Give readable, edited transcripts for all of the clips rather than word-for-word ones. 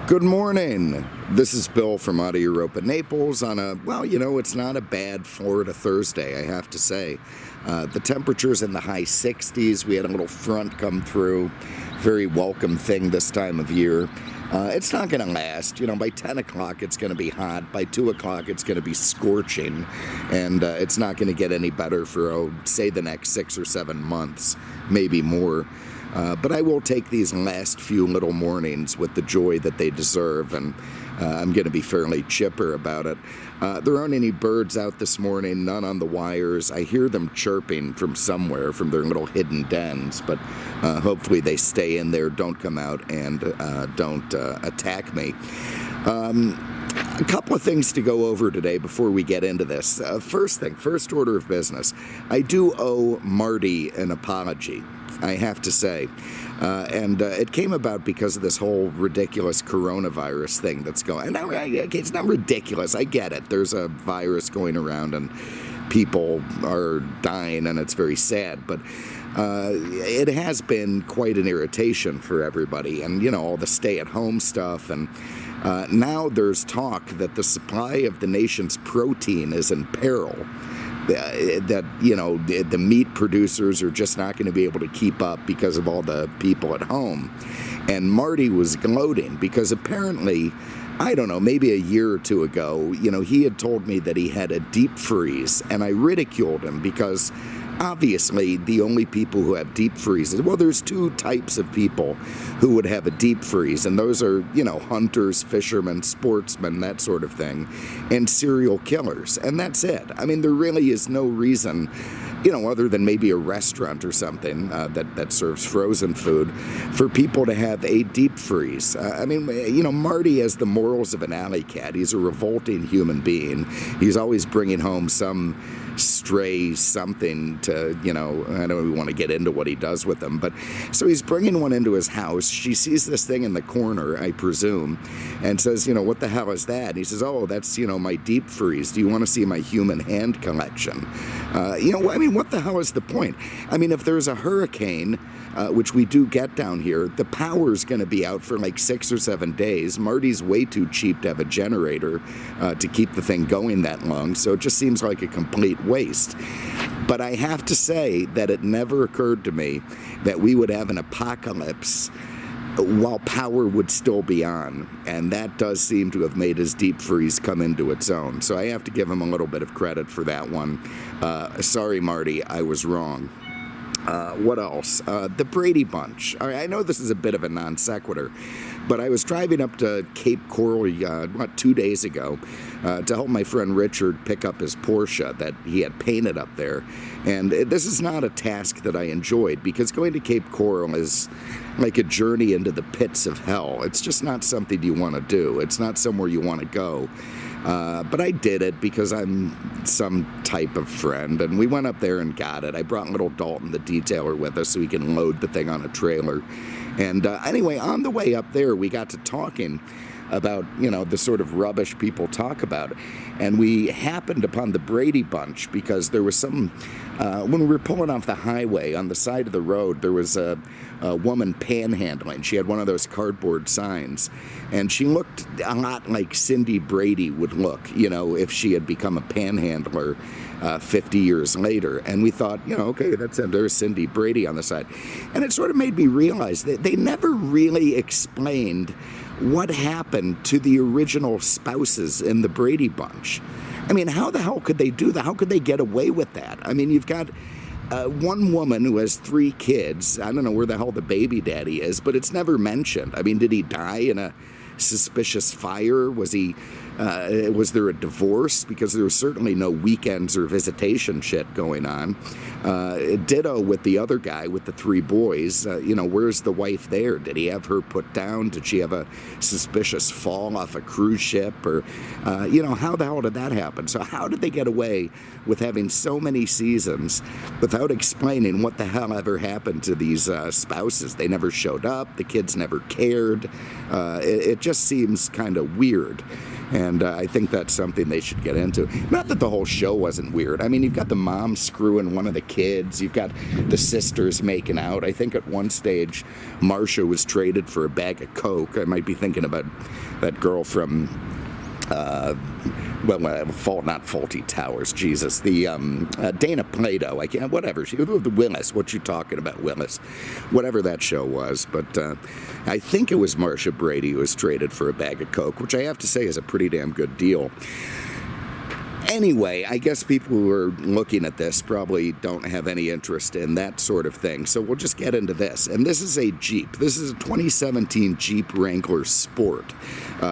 Good morning. This is Bill from out of Europa, Naples on it's not a bad Florida Thursday, I have to say. The temperature's in the high 60s. We had a little front come through. Very welcome thing this time of year. It's not going to last. By 10 o'clock it's going to be hot. By 2 o'clock it's going to be scorching. And it's not going to get any better for, say, the next 6 or 7 months, maybe more. But I will take these last few little mornings with the joy that they deserve, and I'm going to be fairly chipper about it. There aren't any birds out this morning, none on the wires. I hear them chirping from somewhere, from their little hidden dens, but hopefully they stay in there, don't come out, and don't attack me. A couple of things to go over today before we get into this. First order of business, I do owe Marty an apology, I have to say. And it came about because of this whole ridiculous coronavirus thing that's going on. It's not ridiculous, I get it. There's a virus going around and people are dying and it's very sad, but it has been quite an irritation for everybody, and all the stay-at-home stuff, and now there's talk that the supply of the nation's protein is in peril. That the meat producers are just not going to be able to keep up because of all the people at home. And Marty was gloating because apparently, I don't know, maybe a year or two ago, he had told me that he had a deep freeze, and I ridiculed him because obviously the only people who have deep freezes, well, there's two types of people who would have a deep freeze, and those are, hunters, fishermen, sportsmen, that sort of thing, and serial killers, and that's it. I mean, there really is no reason, other than maybe a restaurant or something that serves frozen food, for people to have a deep freeze. Marty has the morals of an alley cat. He's a revolting human being. He's always bringing home some stray something to, I don't even want to get into what he does with them, but so he's bringing one into his house. She sees this thing in the corner, I presume, and says, what the hell is that? And he says, oh, that's, my deep freeze. Do you want to see my human hand collection? What the hell is the point? If there's a hurricane, which we do get down here, the power's going to be out for like 6 or 7 days. Marty's way too cheap to have a generator to keep the thing going that long, so it just seems like a complete waste. But I have to say that it never occurred to me that we would have an apocalypse while power would still be on, and that does seem to have made his deep freeze come into its own. So I have to give him a little bit of credit for that one. Sorry, Marty, I was wrong. What else? The Brady Bunch. All right, I know this is a bit of a non sequitur, but I was driving up to Cape Coral 2 days ago to help my friend Richard pick up his Porsche that he had painted up there. And this is not a task that I enjoyed, because going to Cape Coral is like a journey into the pits of hell. It's just not something you want to do. It's not somewhere you want to go. But I did it because I'm some type of friend, and we went up there and got it. I brought little Dalton, the detailer, with us so he can load the thing on a trailer. And anyway, on the way up there, we got to talking about, the sort of rubbish people talk about. And we happened upon the Brady Bunch because there was some, when we were pulling off the highway, on the side of the road, there was a woman panhandling. She had one of those cardboard signs, and she looked a lot like Cindy Brady would look, if she had become a panhandler 50 years later. And we thought, okay, there's Cindy Brady on the side. And it sort of made me realize that they never really explained what happened to the original spouses in the Brady Bunch. How the hell could they do that? How could they get away with that? You've got one woman who has 3 kids. I don't know where the hell the baby daddy is, but it's never mentioned. Did he die in a suspicious fire? Was there a divorce? Because there was certainly no weekends or visitation shit going on. Ditto with the other guy with the 3 boys. Where's the wife there? Did he have her put down? Did she have a suspicious fall off a cruise ship? Or, how the hell did that happen? So how did they get away with having so many seasons without explaining what the hell ever happened to these spouses? They never showed up. The kids never cared. It just seems kind of weird. And I think that's something they should get into. Not that the whole show wasn't weird. I mean, you've got the mom screwing one of the kids. You've got the sisters making out. I think at one stage, Marcia was traded for a bag of Coke. I might be thinking about that girl from... not Faulty Towers, Jesus. The Dana Plato, I can't, whatever. The Willys, what you talking about, Willys? Whatever that show was. But I think it was Marcia Brady who was traded for a bag of Coke, which I have to say is a pretty damn good deal. Anyway, I guess people who are looking at this probably don't have any interest in that sort of thing, so we'll just get into this. And this is a Jeep. This is a 2017 Jeep Wrangler Sport.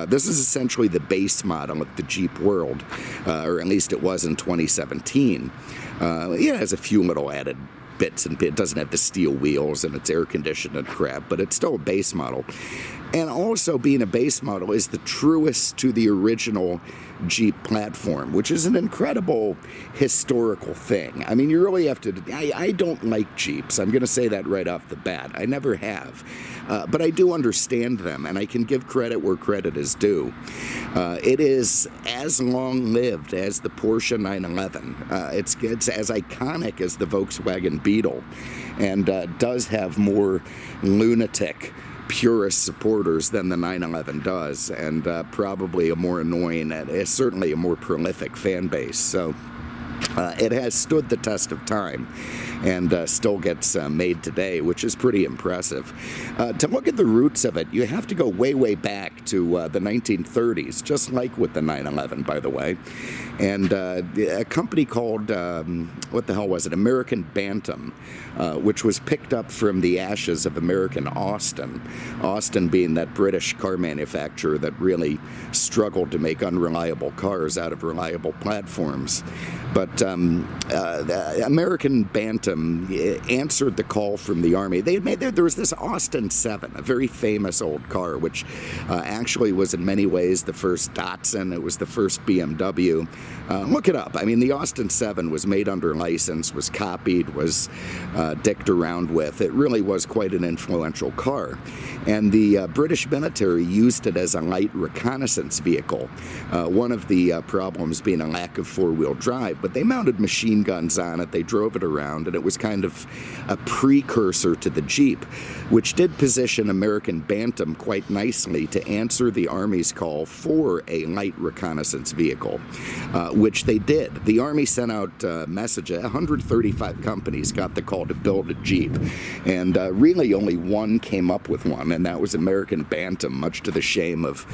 This is essentially the base model of the Jeep world, or at least it was in 2017. It has a few little added bits, and it doesn't have the steel wheels, and it's air conditioned and crap, but it's still a base model. And also, being a base model is the truest to the original Jeep platform, which is an incredible historical thing. I mean, you really have to... I don't like Jeeps. I'm going to say that right off the bat. I never have. But I do understand them, and I can give credit where credit is due. It is as long-lived as the Porsche 911. It's as iconic as the Volkswagen Beetle, and does have more lunatic purist supporters than the 911 does, and probably a more annoying and certainly a more prolific fan base. So it has stood the test of time and still gets made today, which is pretty impressive. To look at the roots of it, you have to go way, way back to the 1930s, just like with the 911, by the way. And a company called, what the hell was it, American Bantam, which was picked up from the ashes of American Austin. Austin being that British car manufacturer that really struggled to make unreliable cars out of reliable platforms. But American Bantam answered the call from the Army. There was this Austin 7, a very famous old car, which actually was in many ways the first Datsun. It was the first BMW. Look it up. I mean, the Austin 7 was made under license, was copied, was dicked around with. It really was quite an influential car. And the British military used it as a light reconnaissance vehicle. One of the problems being a lack of four-wheel drive, but they mounted machine guns on it. They drove it around, and it was kind of a precursor to the Jeep, which did position American Bantam quite nicely to answer the Army's call for a light reconnaissance vehicle, which they did. The Army sent out a message. 135 companies got the call to build a Jeep, and really only one came up with one, and that was American Bantam, much to the shame of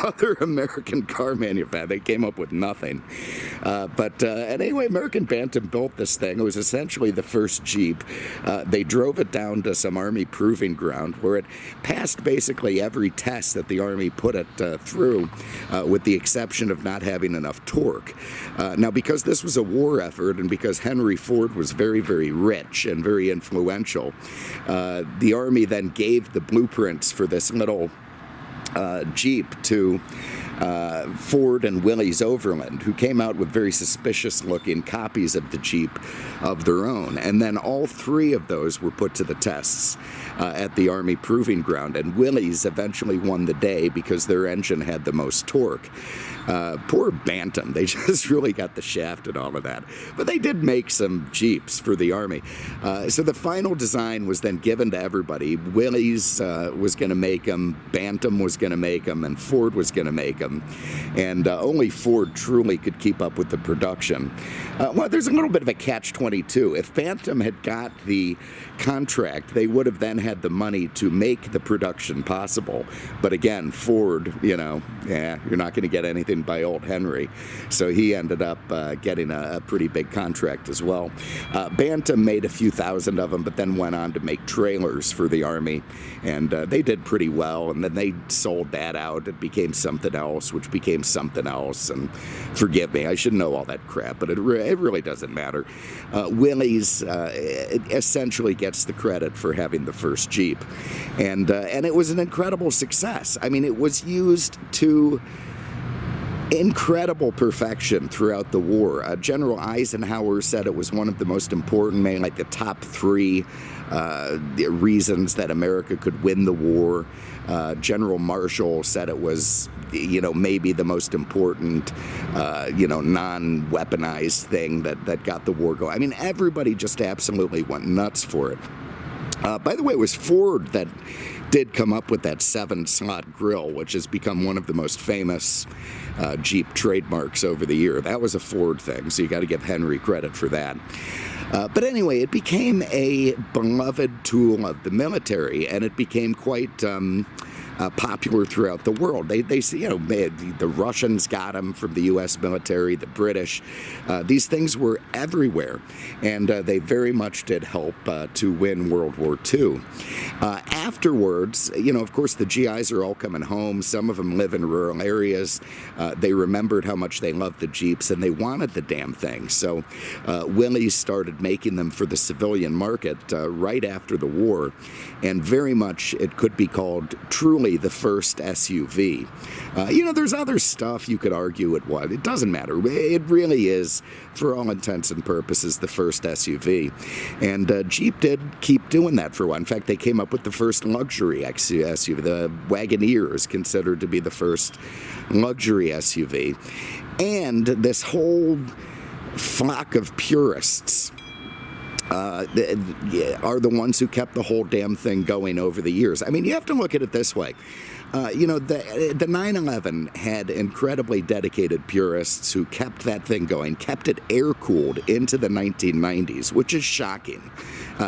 other American car manufacturers. They came up with nothing. But anyway, American Bantam built this thing. It was essentially the first Jeep. They drove it down to some Army proving ground where it passed basically every test that the Army put it through, with the exception of not having enough torque. Now, because this was a war effort and because Henry Ford was very, very rich and very influential, the Army then gave the blueprints for this little Jeep to Ford and Willys Overland, who came out with very suspicious-looking copies of the Jeep of their own. And then all three of those were put to the tests at the Army Proving Ground, and Willys eventually won the day because their engine had the most torque. Poor Bantam, they just really got the shaft and all of that. But they did make some Jeeps for the Army. So the final design was then given to everybody. Willys was going to make them, Bantam was going to make them, and Ford was going to make them. And only Ford truly could keep up with the production. Well, there's a little bit of a catch-22. If Bantam had got the contract, they would have then had the money to make the production possible. But again, Ford, you're not going to get anything by old Henry. So he ended up getting a pretty big contract as well. Bantam made a few thousand of them, but then went on to make trailers for the Army. And they did pretty well. And then they sold that out. It became something else, which became something else. And forgive me, I should know all that crap, but it really doesn't matter. Willys essentially gets the credit for having the first Jeep. And it was an incredible success. I mean, it was used to incredible perfection throughout the war. General Eisenhower said it was one of the most important, maybe like the top three reasons that America could win the war. General Marshall said it was, maybe the most important, non-weaponized thing that got the war going. I mean, everybody just absolutely went nuts for it. By the way, it was Ford that did come up with that 7-slot grill, which has become one of the most famous Jeep trademarks over the year. That was a Ford thing, so you got to give Henry credit for that. But anyway, it became a beloved tool of the military, and it became quite popular throughout the world. They the Russians got them from the U.S. military, the British. These things were everywhere, and they very much did help to win World War II. Afterwards, of course, the GIs are all coming home. Some of them live in rural areas. They remembered how much they loved the Jeeps, and they wanted the damn thing. So Willys started making them for the civilian market right after the war, and very much it could be called truly the first SUV. There's other stuff you could argue it was. It doesn't matter. It really is, for all intents and purposes, the first SUV. And Jeep did keep doing that for a while. In fact, they came up with the first luxury SUV. The Wagoneer is considered to be the first luxury SUV. And this whole flock of purists are the ones who kept the whole damn thing going over the years. I mean, you have to look at it this way. The 911 had incredibly dedicated purists who kept that thing going, kept it air-cooled into the 1990s, which is shocking.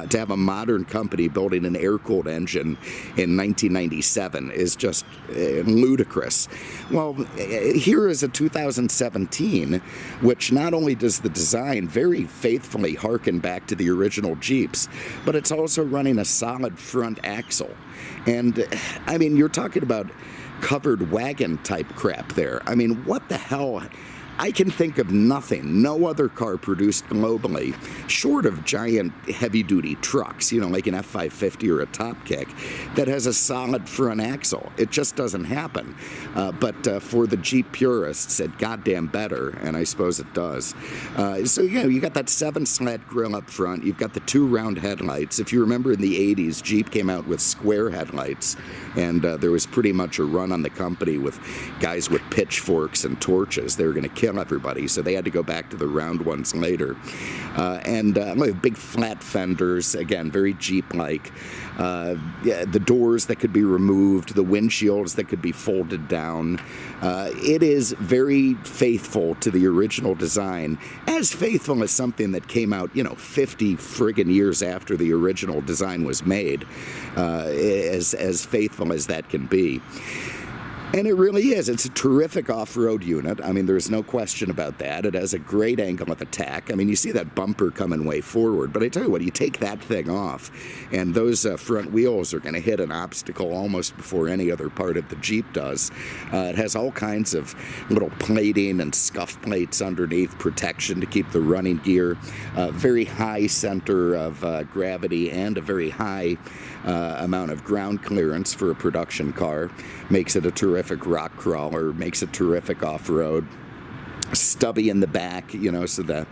To have a modern company building an air-cooled engine in 1997 is just ludicrous. Well, here is a 2017, which not only does the design very faithfully harken back to the original Jeeps, but it's also running a solid front axle. And, I mean, you're talking about covered wagon type crap there. I mean, what the hell? I can think of nothing, no other car produced globally, short of giant heavy-duty trucks, like an F-550 or a Top Kick, that has a solid front axle. It just doesn't happen. But for the Jeep purists, it goddamn better, and I suppose it does. So, you got that 7-slat grill up front. You've got the 2 round headlights. If you remember in the 80s, Jeep came out with square headlights, and there was pretty much a run on the company with guys with pitchforks and torches. They were going to kill everybody, so they had to go back to the round ones later. And big flat fenders, again, very Jeep-like. The doors that could be removed, the windshields that could be folded down. It is very faithful to the original design, as faithful as something that came out, 50 friggin' years after the original design was made, as faithful as that can be. And it really is. It's a terrific off-road unit. I mean, there's no question about that. It has a great angle of attack. I mean, you see that bumper coming way forward, but I tell you what, you take that thing off, and those front wheels are going to hit an obstacle almost before any other part of the Jeep does. It has all kinds of little plating and scuff plates underneath, protection to keep the running gear, very high center of gravity, and a very high amount of ground clearance for a production car. Makes it a terrific rock crawler, makes it terrific off-road. Stubby in the back, so the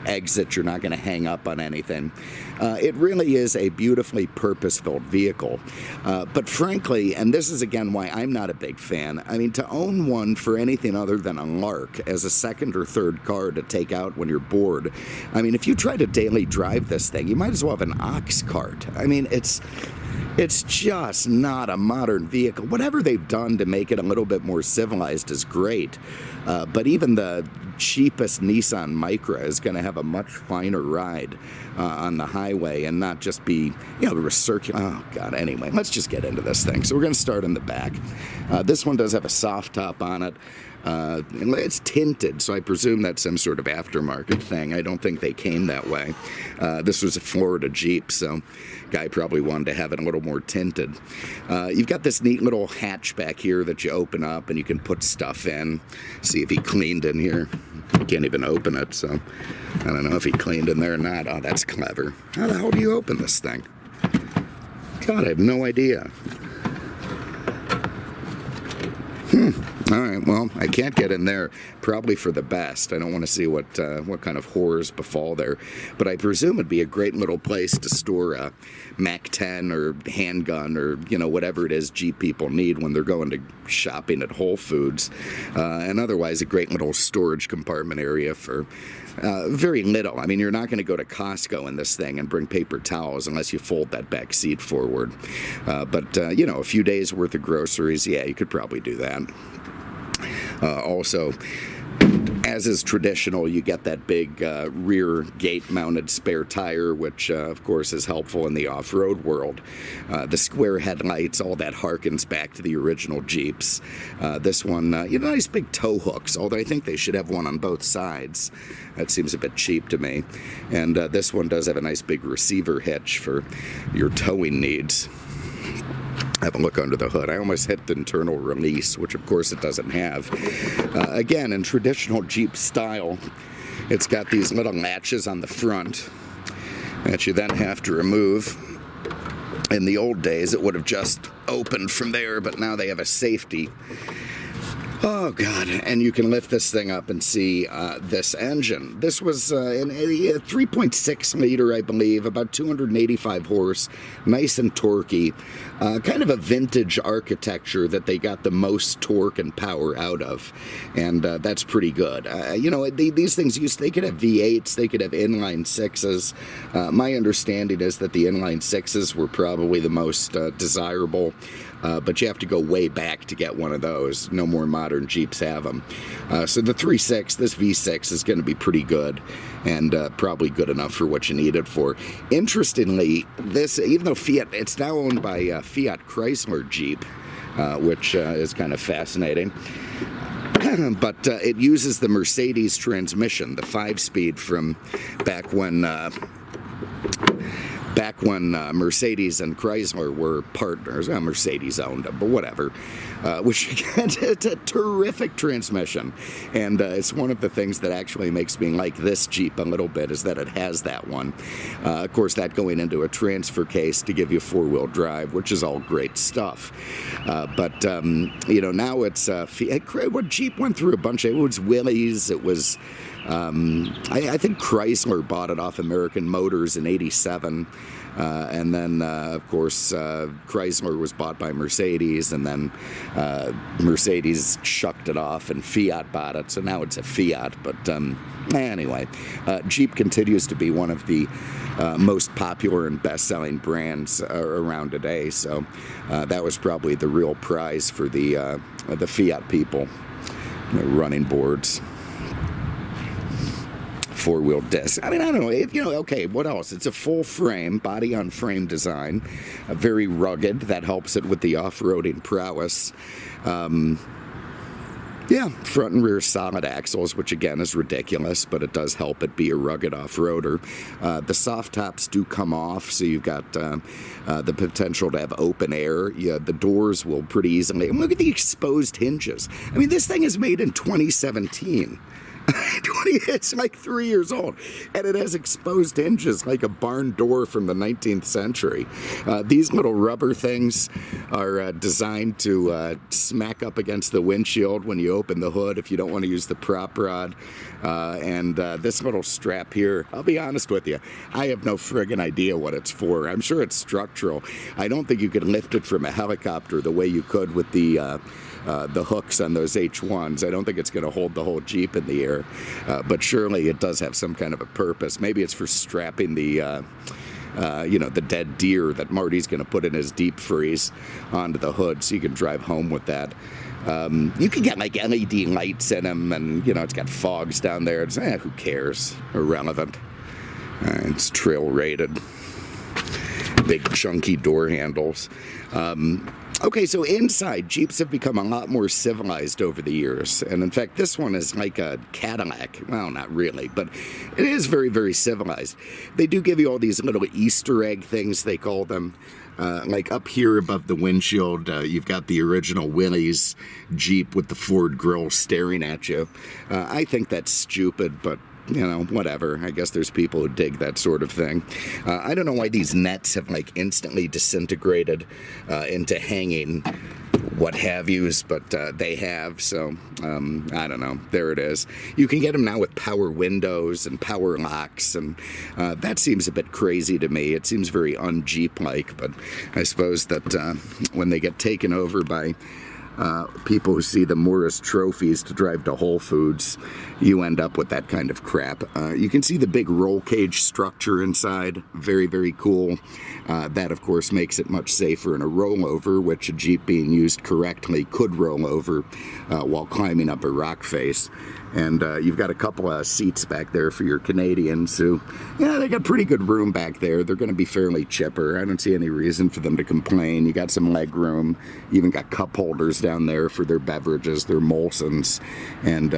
exit, you're not going to hang up on anything. It really is a beautifully purpose-built vehicle. But frankly, and this is again why I'm not a big fan, I mean, to own one for anything other than a lark as a second or third car to take out when you're bored, I mean, if you try to daily drive this thing, you might as well have an ox cart. I mean, it's just not a modern vehicle. Whatever they've done to make it a little bit more civilized is great. But even the cheapest Nissan Micra is going to have a much finer ride on the highway and not just be, recircular. Oh, God, anyway, let's just get into this thing. So we're going to start in the back. This one does have a soft top on it. It's tinted, so I presume that's some sort of aftermarket thing. I don't think they came that way. This was a Florida Jeep, so guy probably wanted to have it a little more tinted. You've got this neat little hatch back here that you open up and you can put stuff in. See if he cleaned in here. You can't even open it, so I don't know if he cleaned in there or not. Oh, that's clever. How the hell do you open this thing? God, I have no idea. All right, well, I can't get in there, probably for the best. I don't want to see what kind of horrors befall there, but I presume it'd be a great little place to store a Mac 10 or handgun or, whatever it is Jeep people need when they're going to shopping at Whole Foods, and otherwise a great little storage compartment area for very little. I mean, you're not going to go to Costco in this thing and bring paper towels unless you fold that back seat forward, but a few days worth of groceries, yeah, you could probably do that. Also, as is traditional, you get that big rear gate-mounted spare tire, which, of course, is helpful in the off-road world. The square headlights, all that harkens back to the original Jeeps. This one, nice big tow hooks, although I think they should have one on both sides. That seems a bit cheap to me. And this one does have a nice big receiver hitch for your towing needs. Have a look under the hood. I almost hit the internal release, which of course it doesn't have. Again, in traditional Jeep style, it's got these little latches on the front that you then have to remove. In the old days, it would have just opened from there, but now they have a safety. Oh, God. And you can lift this thing up and see this engine. This was a 3.6 liter, I believe, about 285 horse, nice and torquey. Kind of a vintage architecture that they got the most torque and power out of. And that's pretty good. These things, they could have V8s, they could have inline sixes. My understanding is that the inline sixes were probably the most desirable. But you have to go way back to get one of those. No more modern Jeeps have them. So the 3.6, this V6 is going to be pretty good and probably good enough for what you need it for. Interestingly, this, even though Fiat, it's now owned by Fiat Chrysler Jeep, which is kind of fascinating. But it uses the Mercedes transmission, the 5-speed from back when Mercedes and Chrysler were partners. Mercedes owned them, but whatever. Which, again, it's a terrific transmission. And it's one of the things that actually makes me like this Jeep a little bit, is that it has that one. Of course, that going into a transfer case to give you four-wheel drive, which is all great stuff. But now it's... what Jeep went through a bunch of... It was Willys, it was... I think Chrysler bought it off American Motors in '87, and then, of course, Chrysler was bought by Mercedes, and then Mercedes shucked it off, and Fiat bought it, so now it's a Fiat. But anyway, Jeep continues to be one of the most popular and best-selling brands around today, so that was probably the real prize for the Fiat people, running boards. Four-wheel disc. I mean, I don't know. Okay, what else? It's a full frame, body-on-frame design, very rugged. That helps it with the off-roading prowess. Front and rear solid axles, which again is ridiculous, but it does help it be a rugged off-roader. The soft tops do come off, so you've got the potential to have open air. Yeah, the doors will pretty easily. And look at the exposed hinges. I mean, this thing is made in 2017. It's like 3 years old, and it has exposed hinges like a barn door from the 19th century. These little rubber things are designed to smack up against the windshield when you open the hood if you don't want to use the prop rod. And this little strap here, I'll be honest with you, I have no friggin' idea what it's for. I'm sure it's structural. I don't think you could lift it from a helicopter the way you could with the hooks on those H1s. I don't think it's going to hold the whole Jeep in the air, but surely it does have some kind of a purpose. Maybe it's for strapping the dead deer that Marty's going to put in his deep freeze onto the hood, so you can drive home with that. You can get like LED lights in them, and it's got fogs down there. It's who cares? Irrelevant. It's trail rated. Big chunky door handles. Okay, so inside, Jeeps have become a lot more civilized over the years. And in fact, this one is like a Cadillac. Well, not really, but it is very, very civilized. They do give you all these little Easter egg things, they call them. Like up here above the windshield, you've got the original Willys Jeep with the Ford grill staring at you. I think that's stupid, but whatever. I guess there's people who dig that sort of thing. I don't know why these nets have like instantly disintegrated into hanging what have yous, but they have, so I don't know. There it is. You can get them now with power windows and power locks, and that seems a bit crazy to me. It seems very un-Jeep-like, but I suppose that when they get taken over by people who see them more as trophies to drive to Whole Foods, you end up with that kind of crap. You can see the big roll cage structure inside. Very, very cool. That, of course, makes it much safer in a rollover, which a Jeep being used correctly could roll over while climbing up a rock face. And you've got a couple of seats back there for your Canadians who, yeah, they got pretty good room back there. They're going to be fairly chipper. I don't see any reason for them to complain. You got some leg room. You even got cup holders down there for their beverages, their Molsons, and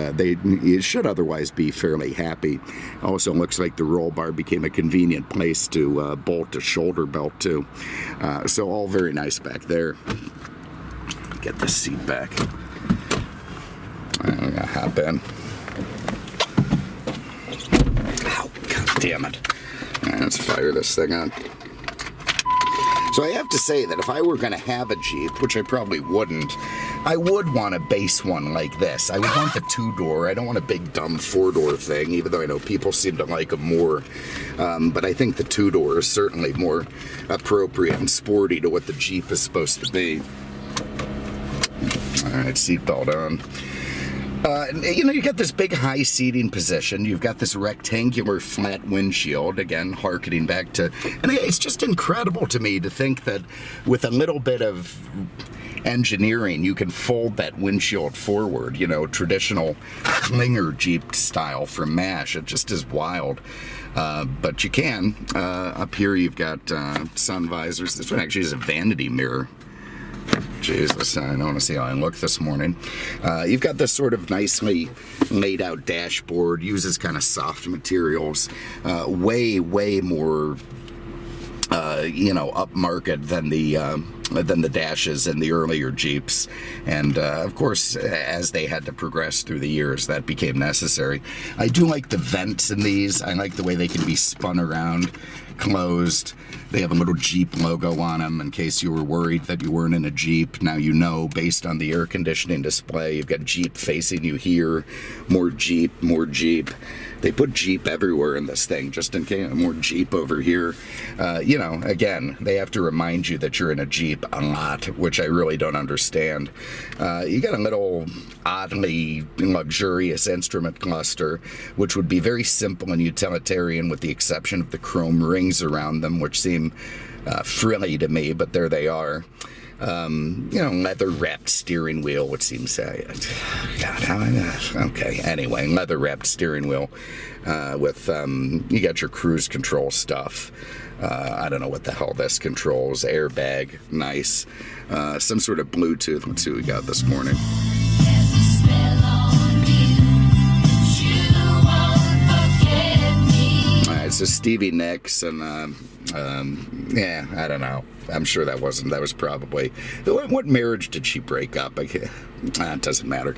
you should otherwise be fairly happy. Also looks like the roll bar became a convenient place to bolt a shoulder belt to. So all very nice back there. Get this seat back. I'm gonna hop in. Ow, God damn it. Let's fire this thing on. So I have to say that if I were going to have a Jeep, which I probably wouldn't, I would want a base one like this. I would want the two-door. I don't want a big, dumb four-door thing, even though I know people seem to like them more. But I think the two-door is certainly more appropriate and sporty to what the Jeep is supposed to be. All right, seatbelt on. You got this big high seating position. You've got this rectangular flat windshield, again, harkening back to... And it's just incredible to me to think that with a little bit of engineering, you can fold that windshield forward, traditional Klinger Jeep style from MASH. It just is wild. But you can. Up here you've got sun visors. This one actually is a vanity mirror. Jesus, I don't want to see how I look this morning. You've got this sort of nicely laid out dashboard, uses kind of soft materials, way more, upmarket than the dashes in the earlier Jeeps. And of course, as they had to progress through the years, that became necessary. I do like the vents in these. I like the way they can be spun around, closed. They have a little Jeep logo on them in case you were worried that you weren't in a Jeep. Now you know, based on the air conditioning display. You've got Jeep facing you here, more Jeep, more Jeep. They put Jeep everywhere in this thing, just in case. More Jeep over here. Again, they have to remind you that you're in a Jeep a lot, which I really don't understand. You got a little oddly luxurious instrument cluster, which would be very simple and utilitarian with the exception of the chrome rings around them, which seem frilly to me, but there they are. Leather-wrapped steering wheel, which seems, okay, anyway, leather-wrapped steering wheel with, you got your cruise control stuff. I don't know what the hell this controls. Airbag, nice. Some sort of Bluetooth. Let's see what we got this morning. Alright, so Stevie Nicks and, I don't know. I'm sure that was probably... What marriage did she break up? It doesn't matter.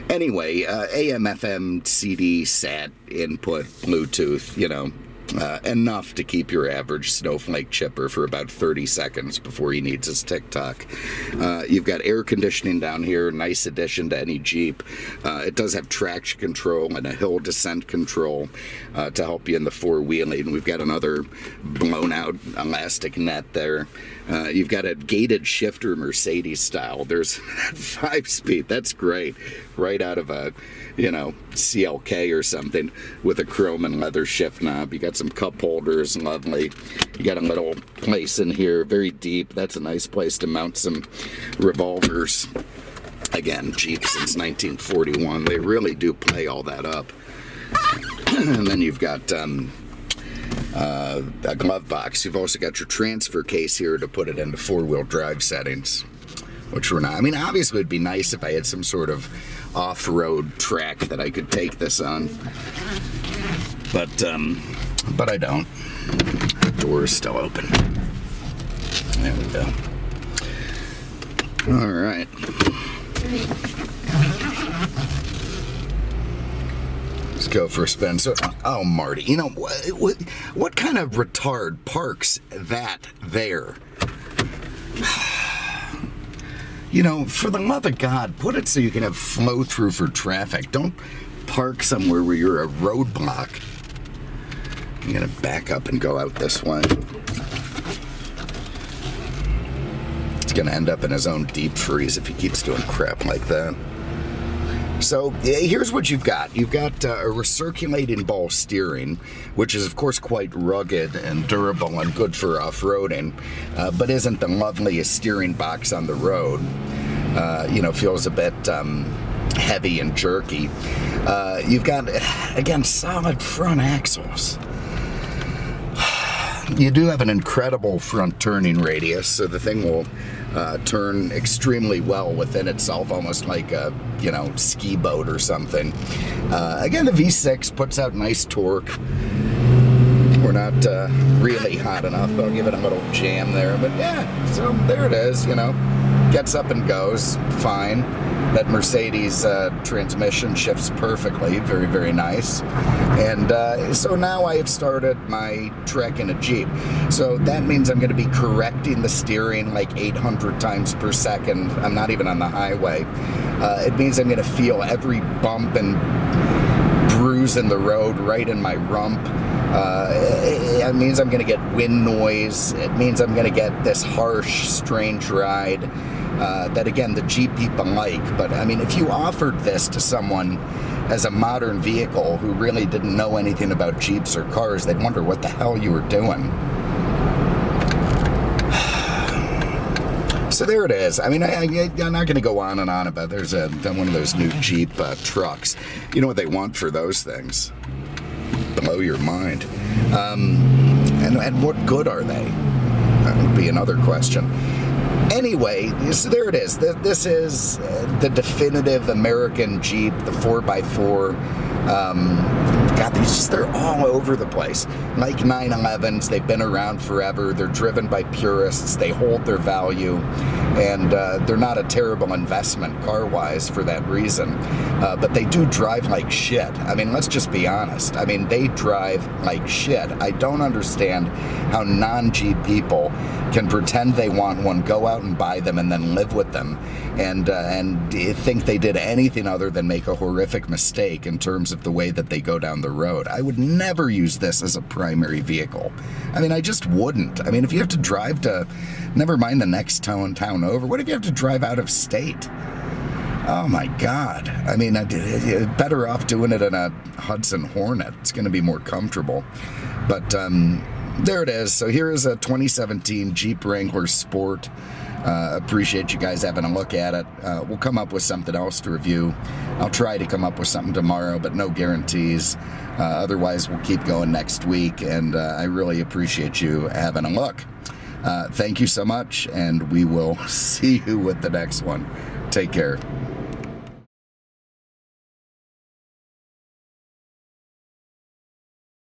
Anyway, AM, FM, CD, SAT, input, Bluetooth, enough to keep your average snowflake chipper for about 30 seconds before he needs his TikTok. You've got air conditioning down here, nice addition to any Jeep. It does have traction control and a hill descent control to help you in the four-wheeling. We've got another blown-out elastic net there. You've got a gated shifter Mercedes style. There's 5-speed. That's great. Right out of a, CLK or something with a chrome and leather shift knob. You got some cup holders, lovely. You got a little place in here, very deep. That's a nice place to mount some revolvers. Again, Jeep since 1941. They really do play all that up. And then you've got a glove box. You've also got your transfer case here to put it into four-wheel drive settings, which we're not. I mean, obviously it'd be nice if I had some sort of off-road track that I could take this on, but I don't. The door is still open. There we go. All right. Let's go for a spin. So, oh, Marty, what kind of retard parks that there? You know, for the love of God, put it so you can have flow through for traffic. Don't park somewhere where you're a roadblock. I'm gonna back up and go out this way. He's gonna end up in his own deep freeze if he keeps doing crap like that. So here's what you've got. You've got a recirculating ball steering, which is of course quite rugged and durable and good for off-roading, but isn't the loveliest steering box on the road. You know, feels a bit heavy and jerky. You've got, again, solid front axles. You do have an incredible front turning radius, so the thing will turn extremely well within itself, almost like a, you know, ski boat or something. Again, the V6 puts out nice torque. We're not really hot enough. I'll give it a little jam there, but yeah, so there it is, you know. Gets up and goes, fine. That Mercedes transmission shifts perfectly, very, very nice. And so now I have started my trek in a Jeep. So that means I'm going to be correcting the steering like 800 times per second. I'm not even on the highway. It means I'm going to feel every bump and bruise in the road right in my rump. It means I'm going to get wind noise. It means I'm going to get this harsh, strange ride that, again, the Jeep people like. But, I mean, if you offered this to someone as a modern vehicle who really didn't know anything about Jeeps or cars, they'd wonder what the hell you were doing. So there it is. I mean, I'm not going to go on and on about there's one of those new Jeep trucks. You know what they want for those things? Blow your mind. And what good are they? That would be another question. Anyway, so there it is. This is the definitive American Jeep, the 4x4. God, they're all over the place. Like 911s, they've been around forever. They're driven by purists. They hold their value. And they're not a terrible investment car-wise for that reason. But they do drive like shit. I mean, let's just be honest. I mean, they drive like shit. I don't understand how non-Jeep people can pretend they want one, go out and buy them, and then live with them, and think they did anything other than make a horrific mistake in terms of the way that they go down the road. I would never use this as a primary vehicle. I mean, I just wouldn't. I mean, if you have to drive to, never mind the next town over, what if you have to drive out of state? Oh my God. I mean, better off doing it in a Hudson Hornet. It's going to be more comfortable. But there it is. So here is a 2017 Jeep Wrangler Sport. Appreciate you guys having a look at it. We'll come up with something else to review. I'll try to come up with something tomorrow, but no guarantees. Otherwise, we'll keep going next week, and I really appreciate you having a look. Thank you so much, and we will see you with the next one. Take care.